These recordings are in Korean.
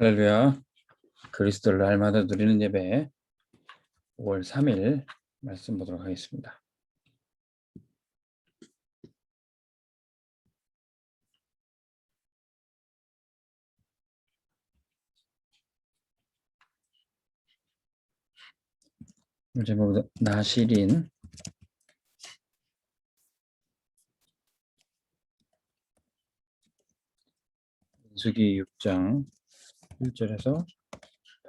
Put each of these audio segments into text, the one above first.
할렐루야. 그리스도를 날마다 누리는 예배 5월 3일 말씀 보도록 하겠습니다. 제목은 나실인. 민수기 6장 1절에서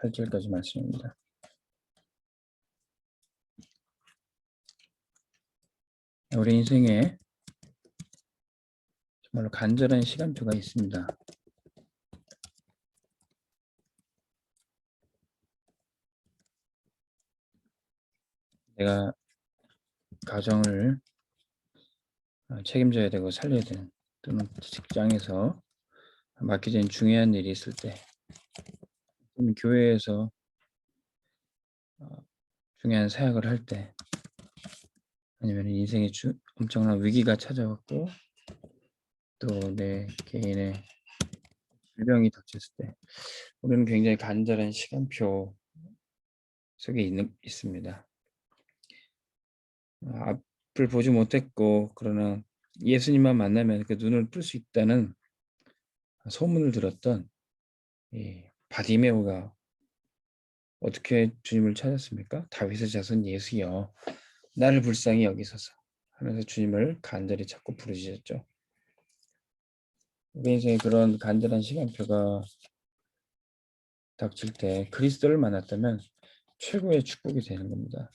8절까지 말씀입니다. 우리 인생에 정말로 간절한 시간표가 있습니다. 내가 가정을 책임져야 되고 살려야 되는, 또는 직장에서 맡겨진 중요한 일이 있을 때, 또는 교회에서 중요한 사역을 할 때, 아니면 인생에 엄청난 위기가 찾아왔고 또 내 개인의 질병이 닥쳤을 때, 우리는 굉장히 간절한 시간표 속에 있습니다. 앞을 보지 못했고 그러나 예수님만 만나면 그 눈을 뜰 수 있다는 소문을 들었던 이 바디메오가 어떻게 주님을 찾았습니까? 다윗의 자손 예수여, 나를 불쌍히 여기소서 하면서 주님을 간절히 찾고 부르짖었죠. 우리 인생에 그런 간절한 시간표가 닥칠 때 그리스도를 만났다면 최고의 축복이 되는 겁니다.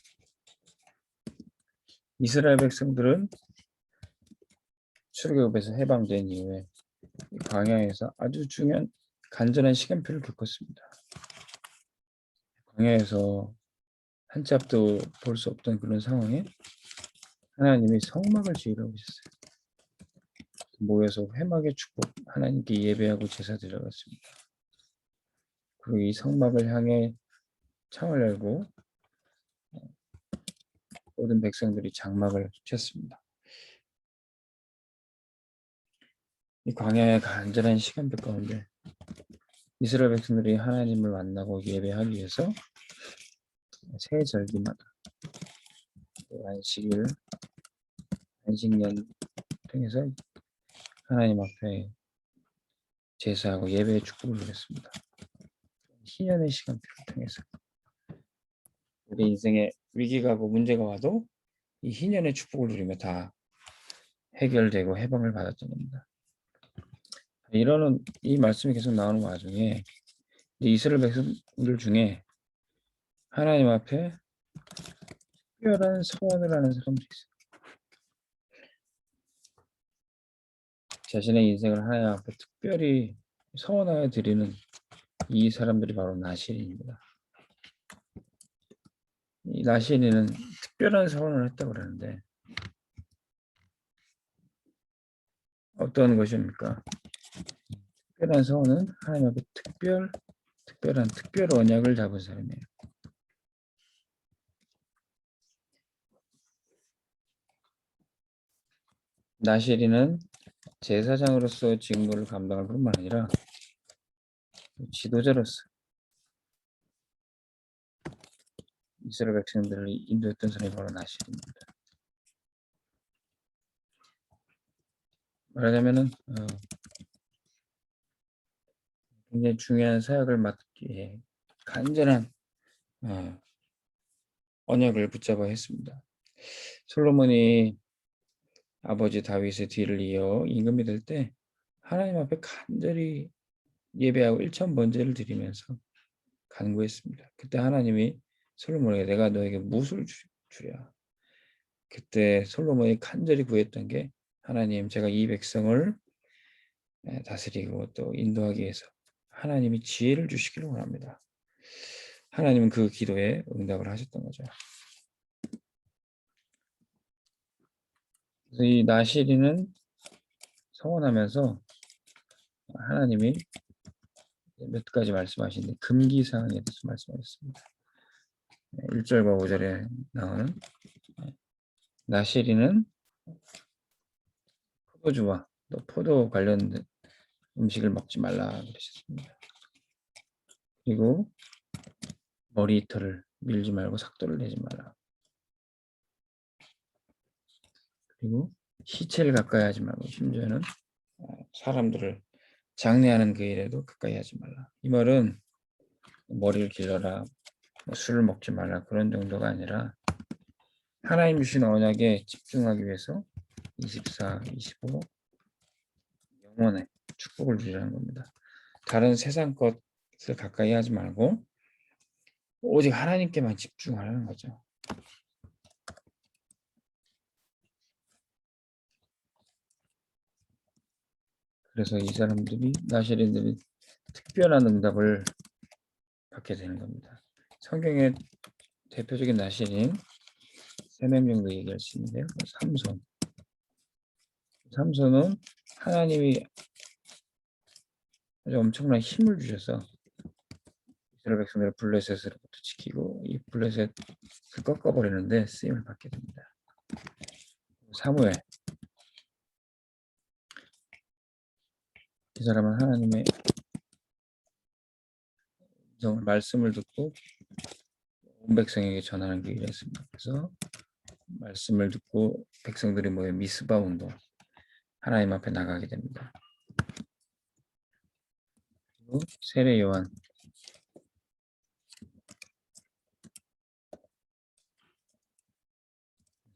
이스라엘 백성들은 출애굽에서 해방된 이후에 광야에서 아주 중요한 간절한 시간표를 겪었습니다. 광야에서 한 치 앞도 볼 수 없던 그런 상황에 하나님이 성막을 지으라고 하셨어요. 모여서 회막의 축복, 하나님께 예배하고 제사 드려갔습니다. 그리고 이 성막을 향해 창을 열고 모든 백성들이 장막을 쳤습니다. 이 광야의 간절한 시간표 가운데 이스라엘 백성들이 하나님을 만나고 예배하기 위해서 새 절기마다 안식년 통해서 하나님 앞에 제사하고 예배의 축복을 누렸습니다. 희년의 시간표를 통해서 우리 인생에 위기가 고 문제가 와도 이 희년의 축복을 누리며 다 해결되고 해방을 받았던 겁니다. 이러는 이 말씀이 계속 나오는 와중에 이스라엘 백성들 중에 하나님 앞에 특별한 소원을 하는 사람들이 있어요. 자신의 인생을 하나님 앞에 특별히 소원하여 드리는 이 사람들이 바로 나실인입니다. 이 나실인은 특별한 소원을 했다고 그러는데 어떤 것입니까? 특별한 소원은 하나님 앞에 특별 언약을 잡은 사람이에요. 나실인은 제사장으로서 직무를 감당할 뿐만 아니라 지도자로서 이스라엘 백성들을 인도했던 사람이 바로 나실입니다. 말하자면은 굉장히 중요한 사역을 맡기에 간절한 언약을 붙잡아 했습니다. 솔로몬이 아버지 다윗의 뒤를 이어 임금이 될 때 하나님 앞에 간절히 예배하고 일천번제를 드리면서 간구했습니다. 그때 하나님이 솔로몬에게 내가 너에게 무엇을 주랴. 그때 솔로몬이 간절히 구했던 게 하나님, 제가 이 백성을 다스리고 또 인도하기 위해서 하나님이 지혜를 주시기를 원합니다. 하나님은 그 기도에 응답을 하셨던 거죠. 그래서 이 나실이는 서원하면서 하나님이 몇 가지 말씀하시는데 금기사항에 대해서 말씀하셨습니다. 1절과 5절에 나오는 나실이는 포도주와 또 포도 관련된 음식을 먹지 말라 그러셨습니다. 그리고 머리털을 밀지 말고 삭도를 내지 마라. 그리고 시체를 가까이 하지 말고, 심지어는 사람들을 장례하는 그 일에도 가까이 하지 말라. 이 말은 머리를 길러라, 술을 먹지 말라, 그런 정도가 아니라 하나님 주신 언약에 집중하기 위해서 24, 25 영원의 축복을 주시는 겁니다. 다른 세상 것을 가까이 하지 말고 오직 하나님께만 집중하라는 거죠. 그래서 이 사람들이, 나시린들이 특별한 응답을 받게 되는 겁니다. 성경의 대표적인 나시린 3명 얘기할 수 있는데요. 삼손은 하나님이 아주 엄청난 힘을 주셔서 이스라엘 백성들을 블레셋으로부터 지키고 이 블레셋을 꺾어버리는데 쓰임을 받게 됩니다. 사무엘, 이 사람은 하나님의 말씀을 듣고 온 백성에게 전하는 그 일을 했습니다. 그래서 말씀을 듣고 백성들이 모여 미스바 운동, 하나님 앞에 나가게 됩니다. 그리고 세례 요한,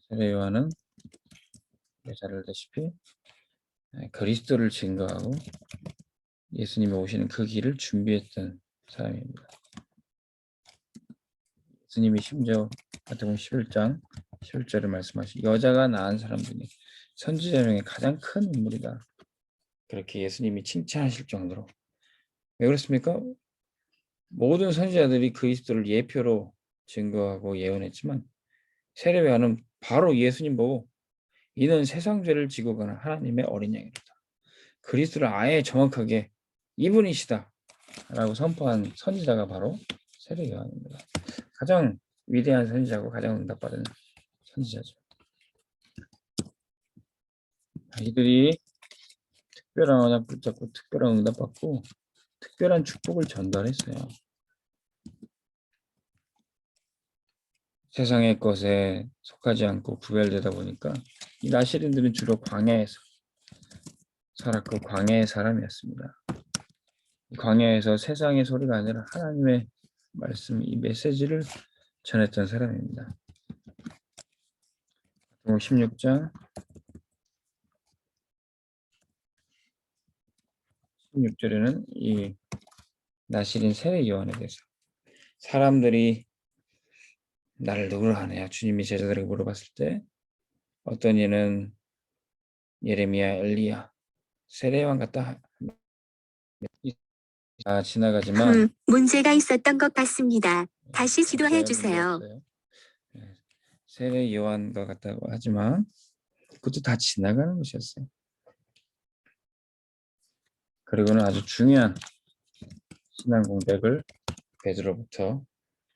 세례 요한은 잘 알다시피 그리스도를 증거하고 예수님이 오시는 그 길을 준비했던 사람입니다. 예수님이 심지어 마태복음 11장 11절을 말씀하신 여자가 낳은 사람 중에 선지자 중에 가장 큰 인물이다. 그렇게 예수님이 칭찬하실 정도로. 왜 그렇습니까? 모든 선지자들이 그리스도를 예표로 증거하고 예언했지만 세례 요한은 바로 예수님 보고 이는 세상 죄를 지고 가는 하나님의 어린 양이로다. 그리스도를 아예 정확하게 이분이시다 라고 선포한 선지자가 바로 세례 요한입니다. 가장 위대한 선지자고 가장 응답받은 선지자죠. 이들이 특별한 언약 붙잡고 특별한 응답받고 특별한 축복을 전달했어요. 세상의 것에 속하지 않고 구별되다 보니까 이 나시린들은 주로 광야에서 살았고 광야의 사람이었습니다. 광야에서 세상의 소리가 아니라 하나님의 말씀, 이 메시지를 전했던 사람입니다. 16장 16절에는 이 나시린 세례 요한에 대해서 사람들이 나를 누구로 하느냐 주님이 제자들에게 물어봤을 때 어떤 이는 예레미야, 엘리야, 세례 요한 같다 지나가지만 문제가 있었던 것 같습니다. 다시 지도해 주세요. 세례 요한과 같다고 하지만 그것도 다 지나가는 것이었어요. 그리고는 아주 중요한 신앙 공백을 베드로부터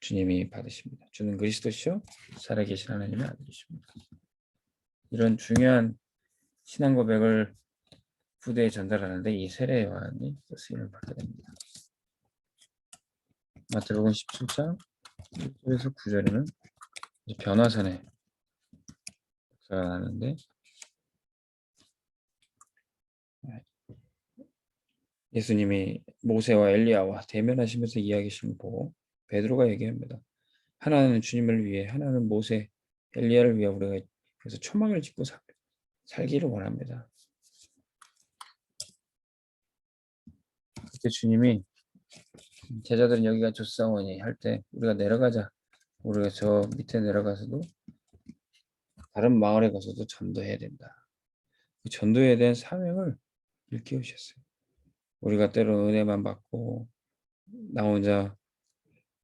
주님이 받으십니다. 주는 그리스도시요 살아계신 하나님의 아들이십니다. 이런 중요한 신앙 고백을 후대에 전달하는데 이 세례 요한이 쓰임을 받게 됩니다. 마태복음 17장 1절에서 9절에는 변화산의 역사가 나는데 예수님이 모세와 엘리야와 대면하시면서 이야기하시는 거 보고 베드로가 얘기합니다. 하나는 주님을 위해, 하나는 모세, 엘리야를 위해 우리가 그래서 초막을 짓고 살기를 원합니다. 그때 주님이 제자들은 여기가 좋사오니 할 때 우리가 내려가자. 우리가 저 밑에 내려가서도 다른 마을에 가서도 전도해야 된다. 그 전도에 대한 사명을 일깨우셨어요. 우리가 때로 은혜만 받고 나 혼자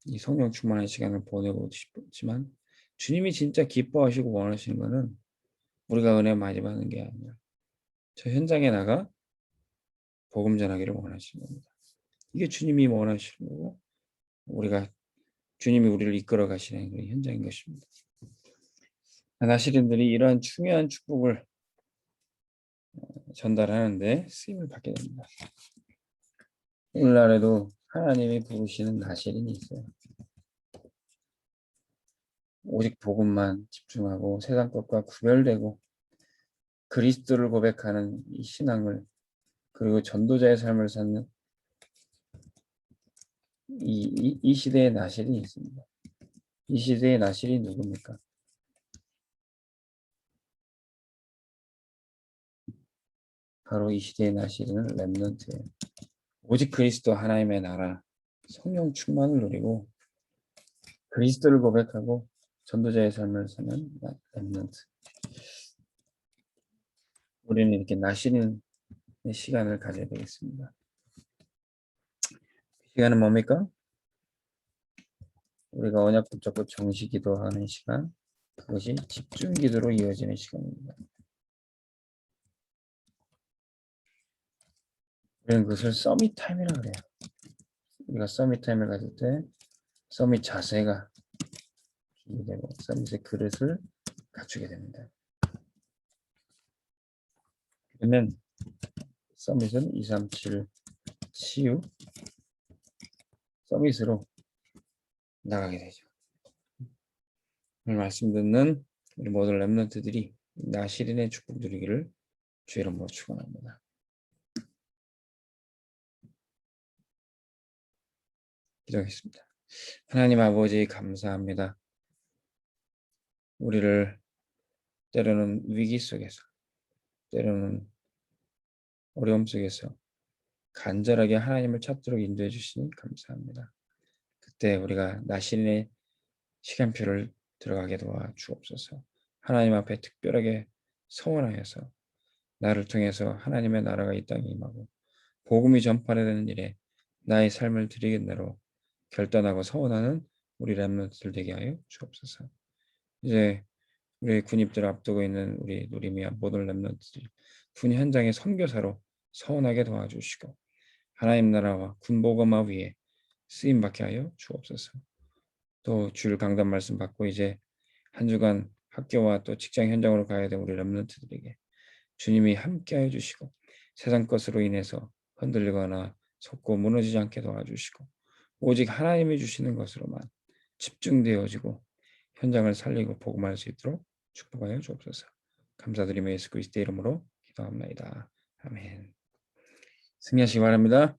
이 성령 충만한 시간을 보내고 싶지만 주님이 진짜 기뻐하시고 원하시는 것은 우리가 은혜 많이 받는 게 아니라 저 현장에 나가 복음 전하기를 원하시는 겁니다. 이게 주님이 원하시는 거고 우리가 주님이 우리를 이끌어 가시는 그런 현장인 것입니다. 나시린들이 이러한 중요한 축복을 전달하는데 쓰임을 받게 됩니다. 오늘날에도 하나님이 부르시는 나실인이 있어요. 오직 복음만 집중하고 세상 것과 구별되고 그리스도를 고백하는 이 신앙을, 그리고 전도자의 삶을 사는 이 시대의 나실이 있습니다. 이 시대의 나실이 누굽니까? 바로 이 시대의 나실은 렘넌트예요. 오직 그리스도 하나님의 나라, 성령 충만을 누리고 그리스도를 고백하고 전도자의 삶을 사는 렘넌트. 우리는 이렇게 나실인 시간을 가져야 되겠습니다. 그 시간은 뭡니까? 우리가 언약 붙잡고 정시 기도하는 시간, 그것이 집중 기도로 이어지는 시간입니다. 우리는 그것을 서밋 타임이라고 그래요. 우리가 서밋 타임을 가질 때 서밋 자세가 준비되고 서밋의 그릇을 갖추게 됩니다. 그러면 서밋은 237 치유 서밋으로 나가게 되죠. 오늘 말씀 듣는 우리 모든 렘넌트들이 나실인의 축복 누리기를 주의 이름으로 축원합니다. 기도하겠습니다. 하나님 아버지 감사합니다. 우리를 때로는 위기 속에서, 때로는 어려움 속에서 간절하게 하나님을 찾도록 인도해 주시니 감사합니다. 그때 우리가 나신의 시간표를 들어가게 도와 주옵소서. 하나님 앞에 특별하게 서원하여서 나를 통해서 하나님의 나라가 이 땅에 임하고 복음이 전파되는 일에 나의 삶을 드리겠나로 결단하고 서원하는 우리 렘넌트들 되게 하여 주옵소서. 이제 우리 군입들 앞두고 있는 우리 누리미아 모든 렘넌트들 군 현장의 선교사로 서원하게 도와주시고 하나님 나라와 군복음화 위에 쓰임 받게 하여 주옵소서. 또 주일 강단 말씀 받고 이제 한 주간 학교와 또 직장 현장으로 가야 될 우리 렘넌트들에게 주님이 함께 하여 주시고 세상 것으로 인해서 흔들리거나 솟고 무너지지 않게 도와주시고 오직 하나님이 주시는 것으로만 집중되어지고 현장을 살리고 복음할 수 있도록 축복하여 주옵소서. 감사드리며 예수 그리스도의 이름으로 기도합니다. 아멘. 승리하시기 바랍니다.